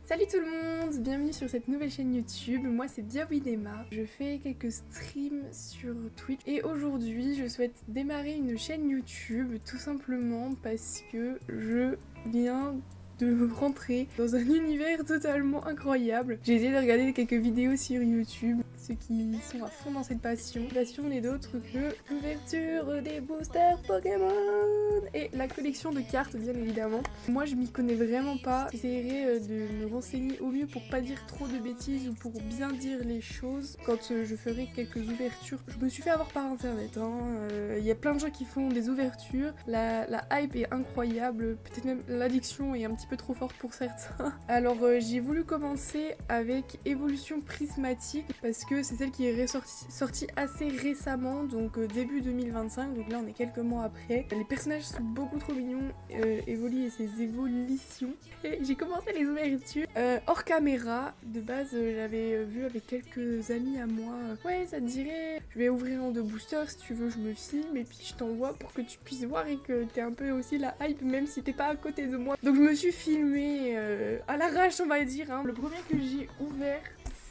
Salut tout le monde, bienvenue sur cette nouvelle chaîne YouTube, moi c'est Biawinema. Je fais quelques streams sur Twitch et aujourd'hui je souhaite démarrer une chaîne YouTube tout simplement parce que je viens de rentrer dans un univers totalement incroyable. J'ai essayé de regarder quelques vidéos sur YouTube, ceux qui sont à fond dans cette passion. Passion n'est d'autre que l'ouverture des boosters Pokémon et la collection de cartes bien évidemment. Moi je m'y connais vraiment pas, j'essaierai de me renseigner au mieux pour pas dire trop de bêtises ou pour bien dire les choses quand je ferai quelques ouvertures. Je me suis fait avoir par internet, il y a plein de gens qui font des ouvertures, la hype est incroyable, peut-être même l'addiction est un petit peu trop forte pour certains. Alors j'ai voulu commencer avec Évolution Prismatique parce que c'est celle qui est sortie assez récemment, donc début 2025, donc là on est quelques mois après. Les personnages sont beaucoup trop mignons, Evoli et ses évolutions. Et j'ai commencé les ouvertures hors caméra, de base j'avais vu avec quelques amis à moi, ouais ça te dirait, je vais ouvrir un de boosters si tu veux, je me filme et puis je t'envoie pour que tu puisses voir et que t'aies un peu aussi la hype même si t'es pas à côté de moi. Donc je me suis filmée à l'arrache on va dire, hein. Le premier que j'ai ouvert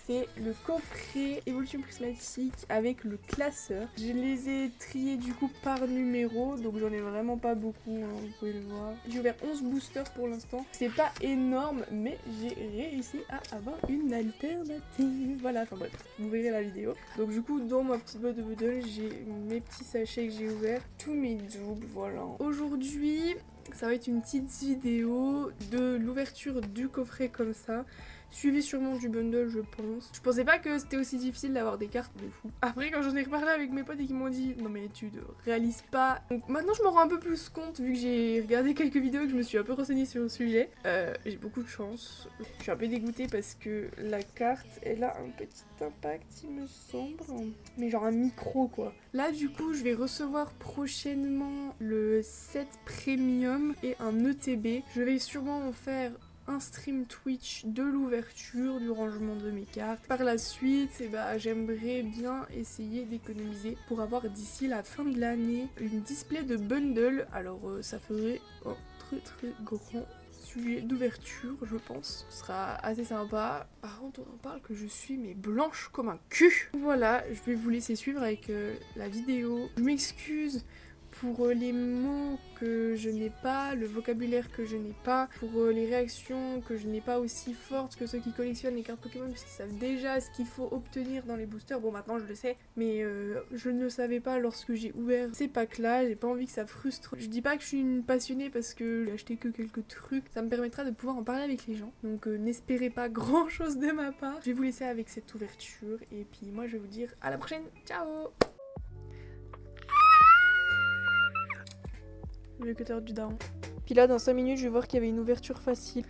c'est le coffret Évolution Prismatique avec le classeur. Je les ai triés du coup par numéro, donc j'en ai vraiment pas beaucoup, hein, vous pouvez le voir. J'ai ouvert 11 boosters pour l'instant. C'est pas énorme, mais j'ai réussi à avoir une alternative. Voilà, enfin bref, vous verrez la vidéo. Donc du coup, dans ma petite boîte de bundle, j'ai mes petits sachets que j'ai ouverts, tous mes doubles, voilà. Aujourd'hui, ça va être une petite vidéo de l'ouverture du coffret comme ça. Suivi sûrement du bundle je pense. Je pensais pas que c'était aussi difficile d'avoir des cartes de fou. Après quand j'en ai reparlé avec mes potes et qu'ils m'ont dit non mais tu ne réalises pas. Donc maintenant je m'en rends un peu plus compte vu que j'ai regardé quelques vidéos et que je me suis un peu renseignée sur le sujet. J'ai beaucoup de chance. Je suis un peu dégoûtée parce que la carte elle a un petit impact il me semble. Mais genre un micro quoi. Là du coup je vais recevoir prochainement le set premium et un ETB. Je vais sûrement en faire un stream Twitch de l'ouverture, du rangement de mes cartes. Par la suite, j'aimerais bien essayer d'économiser pour avoir d'ici la fin de l'année une display de bundle. Alors ça ferait un très grand sujet d'ouverture, je pense. Ce sera assez sympa. Par contre, on en parle que je suis mais blanche comme un cul. Voilà, je vais vous laisser suivre avec la vidéo. Je m'excuse pour les mots que je n'ai pas, le vocabulaire que je n'ai pas, pour les réactions que je n'ai pas aussi fortes que ceux qui collectionnent les cartes Pokémon parce qu'ils savent déjà ce qu'il faut obtenir dans les boosters. Bon maintenant je le sais, mais je ne le savais pas lorsque j'ai ouvert ces packs là, j'ai pas envie que ça frustre. Je dis pas que je suis une passionnée parce que j'ai acheté que quelques trucs, ça me permettra de pouvoir en parler avec les gens. Donc n'espérez pas grand chose de ma part. Je vais vous laisser avec cette ouverture et puis moi je vais vous dire à la prochaine, ciao. Le cutter du daron. Puis là, dans 5 minutes, je vais voir qu'il y avait une ouverture facile.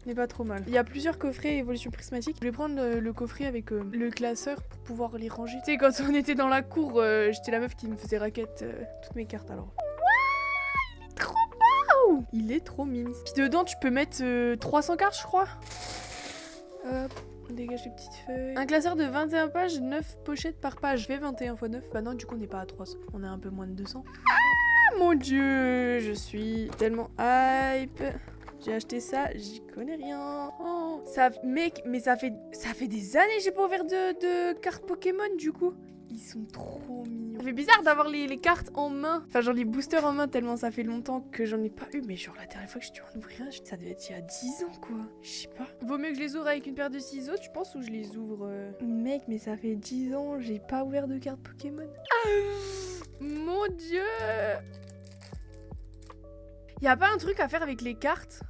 Mais pas trop mal. Il y a plusieurs coffrets Évolution Prismatique. Je vais prendre le coffret avec le classeur pour pouvoir les ranger. Tu sais, quand on était dans la cour, j'étais la meuf qui me faisait raquette toutes mes cartes alors. Wow, il est trop beau. Il est trop mimi. Puis dedans, tu peux mettre 300 cartes, je crois. Hop. On dégage les petites feuilles. Un classeur de 21 pages, 9 pochettes par page. Je fais 21 x 9. Bah non, du coup, on n'est pas à 300. On est un peu moins de 200. Mon dieu, je suis tellement hype. J'ai acheté ça, j'y connais rien. Oh, mec, mais ça fait des années que j'ai pas ouvert de cartes Pokémon du coup. Ils sont trop mignons. Ça fait bizarre d'avoir les cartes en main. Enfin, genre les boosters en main tellement ça fait longtemps que j'en ai pas eu. Mais genre la dernière fois que j'ai dû en ouvrir un, ça devait être il y a 10 ans quoi. Je sais pas. Vaut mieux que je les ouvre avec une paire de ciseaux, tu penses, ou je les ouvre Mec, mais ça fait 10 ans, j'ai pas ouvert de cartes Pokémon. Mon dieu. Y a pas un truc à faire avec les cartes?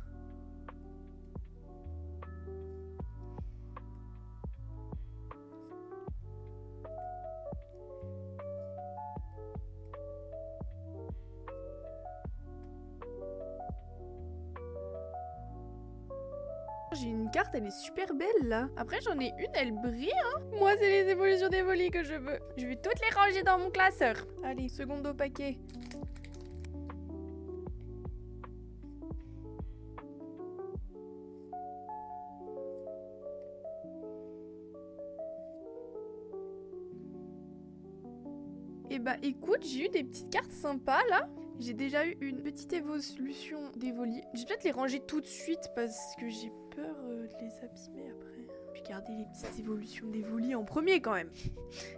J'ai une carte, elle est super belle là. Après j'en ai une, elle brille hein. Moi c'est les évolutions d'Evoli que je veux. Je vais toutes les ranger dans mon classeur. Allez, secondo paquet. Et bah écoute, j'ai eu des petites cartes sympas là. J'ai déjà eu une petite évolution d'Evoli. Je vais peut-être les ranger tout de suite parce que j'ai peur de les abîmer après. Puis garder les petites évolutions d'Evoli en premier quand même.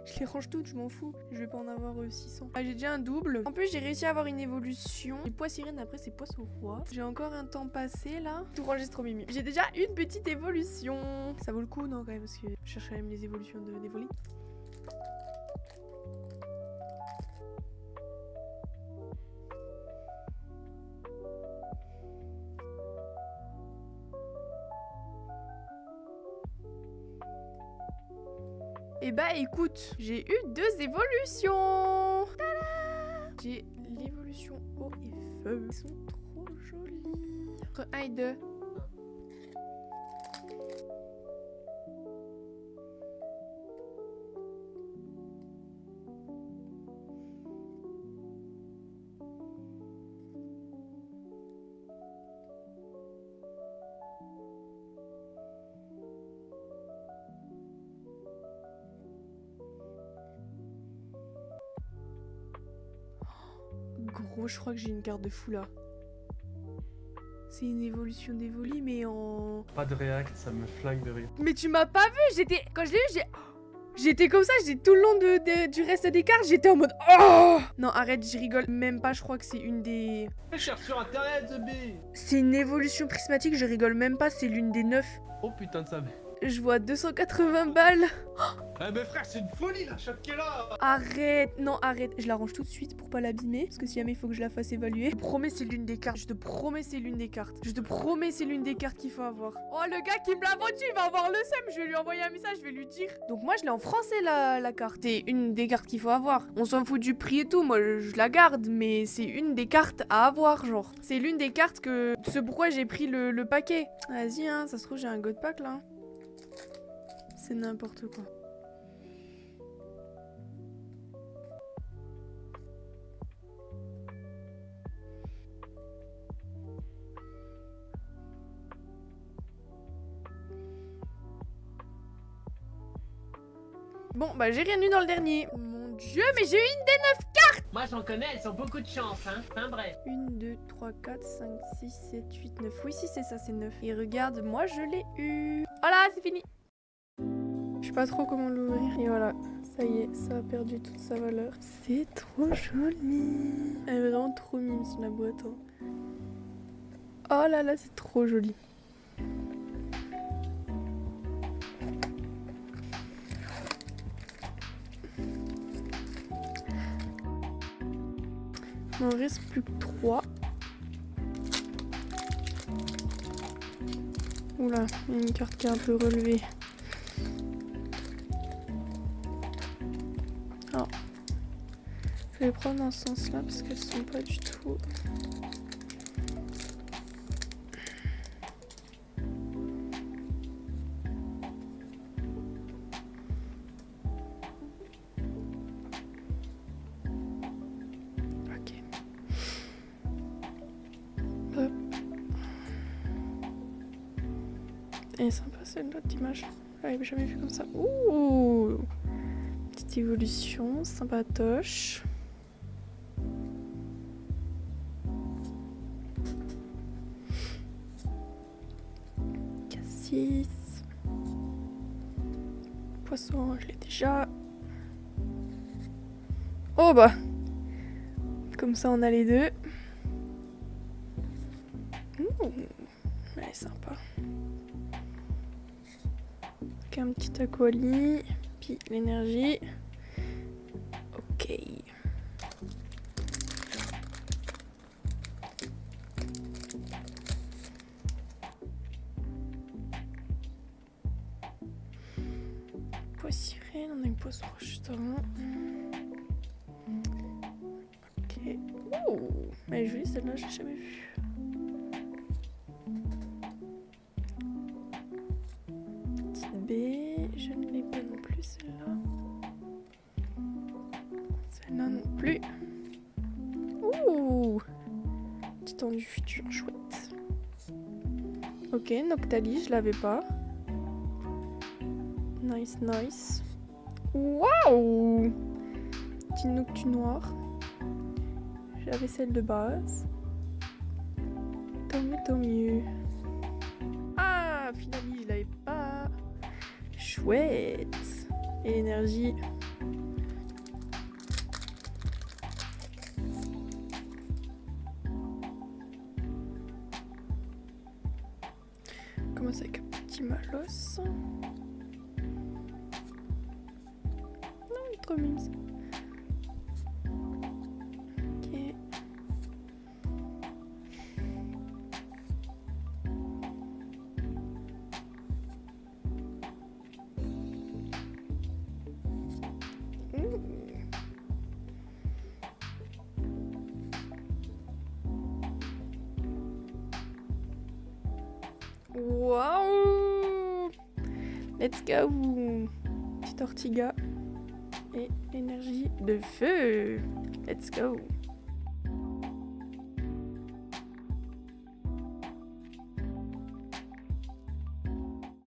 Je les range toutes, je m'en fous. Je vais pas en avoir 600. Ah, j'ai déjà un double. En plus, j'ai réussi à avoir une évolution. Les pois sirènes, après, c'est poisson roi. J'ai encore un temps passé là. Tout rangé, c'est trop mimi. J'ai déjà une petite évolution. Ça vaut le coup, non, quand même, parce que je cherche quand même les évolutions d'Evoli. Et bah écoute, j'ai eu 2 évolutions. Tada! J'ai l'évolution eau et feu. Ils sont trop jolis. Entre 1 et 2. Gros, je crois que j'ai une carte de fou là. C'est une évolution d'Evoli, mais en... Pas de react, ça me flingue de rire. Mais tu m'as pas vu, quand je l'ai eu, j'étais comme ça, j'étais tout le long du reste des cartes, j'étais en mode oh. Non, arrête, je rigole même pas, je crois que c'est une des... Je cherche sur internet, The Bee. C'est une évolution prismatique, je rigole même pas, c'est l'une des 9. Oh putain de ça. Je vois 280 balles. Eh mais frère, c'est une folie la shot qui est là. Arrête, non arrête, je la range tout de suite pour pas l'abîmer, parce que si jamais il faut que je la fasse évaluer. Je te promets c'est l'une des cartes, je te promets c'est l'une des cartes. Je te promets c'est l'une des cartes qu'il faut avoir. Oh le gars qui me l'a vendu, il va avoir le seum, je vais lui envoyer un message, je vais lui dire. Donc moi je l'ai en français la carte, c'est une des cartes qu'il faut avoir. On s'en fout du prix et tout, moi je la garde, mais c'est une des cartes à avoir genre. C'est l'une des cartes que... C'est pourquoi j'ai pris le paquet. Vas-y hein, ça se trouve j'ai un god pack là. C'est n'importe quoi. Bon, bah j'ai rien eu dans le dernier. Mon dieu, mais j'ai eu une des 9 cartes. Moi j'en connais, elles ont beaucoup de chance, hein. Enfin bref. 1, 2, 3, 4, 5, 6, 7, 8, 9. Oui, si c'est ça, c'est 9. Et regarde, moi je l'ai eu. Voilà, c'est fini. Je sais pas trop comment l'ouvrir. Et voilà, ça y est, ça a perdu toute sa valeur. C'est trop joli. Elle est vraiment trop mime sur la boîte. Hein. Oh là là, c'est trop joli. Il m'en reste plus que 3. Oula, il y a une carte qui est un peu relevée. Alors, je vais les prendre dans ce sens-là parce qu'elles sont pas du tout... Elle est sympa celle-là d'image. Je l'avais jamais vu comme ça. Ouh, petite évolution, sympatoche. Cassis. Poisson, je l'ai déjà. Oh bah. Comme ça on a les deux. Ouh, elle est sympa. Un petit aquali, puis l'énergie. Ok. Pois sirène, on a une poisson juste avant. Ok. Ouh, elle est jolie celle-là, j'ai jamais vu. B, je ne l'ai pas non plus celle-là. Celle-là non plus. Ouh, petit temps du futur, chouette. Ok, Noctali, je l'avais pas. Nice, nice. Waouh, petit Noctu noir. J'avais celle de base. Tant mieux, tant mieux. Ah, finalise. chouette. Et l'énergie. On commence avec un petit Malos. Non, il est trop mignon. Ok. Waouh! Let's go! Petit Ortiga et énergie de feu. Let's go!